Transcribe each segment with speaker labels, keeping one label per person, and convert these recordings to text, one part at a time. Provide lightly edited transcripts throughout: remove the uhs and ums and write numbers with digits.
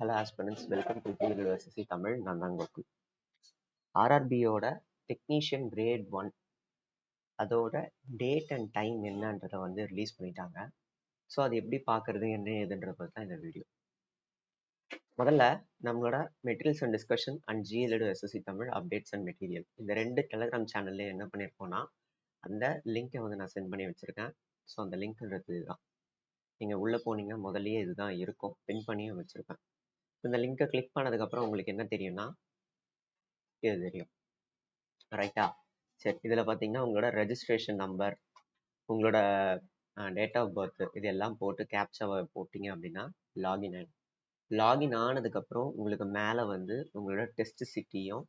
Speaker 1: Hello aspirants, welcome to the University Tamil. நான் தான் Gokul. ஆர்ஆர்பியோட technician grade 1 அதோட டேட் அண்ட் டைம் என்னன்றதை வந்து ரிலீஸ் பண்ணிட்டாங்க. ஸோ அது எப்படி பார்க்கறது என்ன ஏதுன்றது தான் இந்த வீடியோ. முதல்ல நம்மளோட மெட்டீரியல்ஸ் அண்ட் டிஸ்கஷன் அண்ட் ஜிஎல்டு SSC Tamil updates and material இந்த ரெண்டு டெலிகிராம் சேனல்ல என்ன பண்ணியிருக்கோம்னா அந்த லிங்கை வந்து நான் சென்ட் பண்ணி வச்சிருக்கேன். ஸோ அந்த லிங்க்ன்றது இதுதான். நீங்கள் உள்ளே போனீங்க முதல்லயே இதுதான் இருக்கும், பின் பண்ணியும் வச்சிருப்பேன். இந்த லிங்கை கிளிக் பண்ணதுக்கப்புறம் உங்களுக்கு என்ன தெரியும்னா இது தெரியும், ரைட்டா? சரி, இதில் பார்த்தீங்கன்னா உங்களோட ரெஜிஸ்ட்ரேஷன் நம்பர், உங்களோட டேட் ஆஃப் பர்த் இது எல்லாம் போட்டு கேப்சாவை போட்டிங்க அப்படின்னா லாகின் ஆகிடும். லாகின் ஆனதுக்கப்புறம் உங்களுக்கு மேலே வந்து உங்களோட டெஸ்ட் சிட்டியும்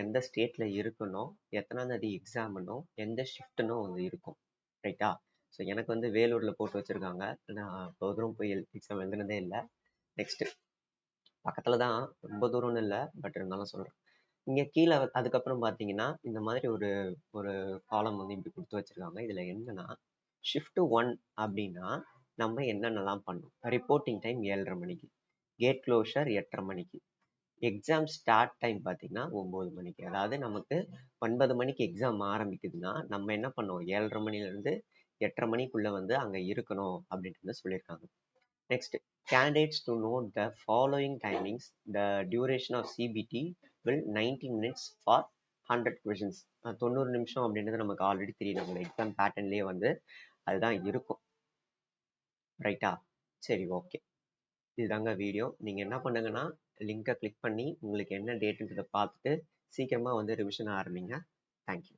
Speaker 1: எந்த ஸ்டேட்டில் இருக்கணும், எத்தனாம் தேதி எக்ஸாம்னும் எந்த ஷிஃப்ட்னும் வந்து இருக்கும், ரைட்டா? ஸோ எனக்கு வந்து வேலூரில் போட்டு வச்சுருக்காங்க. நான் ரொம்ப தூரம் போய் எக்ஸாம் எழுதுனதே இல்லை. நெக்ஸ்ட்டு பக்கத்தில் தான், ரொம்ப தூரம்னு இல்லை, பட் இருந்தாலும் சொல்கிறேன். இங்கே கீழே அதுக்கப்புறம் பார்த்தீங்கன்னா இந்த மாதிரி ஒரு ஒரு காலம் வந்து இப்படி கொடுத்து வச்சுருக்காங்க. இதில் என்னன்னா ஷிஃப்ட் 1 அப்படின்னா நம்ம என்னென்னலாம் பண்ணோம். ரிப்போர்ட்டிங் டைம் 7:30 மணிக்கு, கேட் க்ளோஷர் 8:30 மணிக்கு, எக்ஸாம் ஸ்டார்ட் டைம் பார்த்தீங்கன்னா 9 மணிக்கு. அதாவது நமக்கு 9 மணிக்கு எக்ஸாம் ஆரம்பிக்குதுன்னா நம்ம என்ன பண்ணோம், 7:30 மணிலேருந்து 8:30 மணிக்குள்ளே வந்து அங்கே இருக்கணும் அப்படின்ட்டு சொல்லியிருக்காங்க. Next, candidates to note the following timings. The duration of CBT will 90 minutes for 100 questions. 90 நிமிஷம் அப்படின்றது நமக்கு ஆல்ரெடி தெரியும், நம்ம எக்ஸாம் பேட்டர்ன்லேயே வந்து அதுதான் இருக்கும், ரைட்டா? சரி, ஓகே, இதுதாங்க வீடியோ. நீங்கள் என்ன பண்ணுங்கன்னா லிங்கை கிளிக் பண்ணி உங்களுக்கு என்ன டேட்டுன்றதை பார்த்துட்டு சீக்கிரமாக வந்து ரிவிஷன் ஆரம்பிங்க. தேங்க்யூ.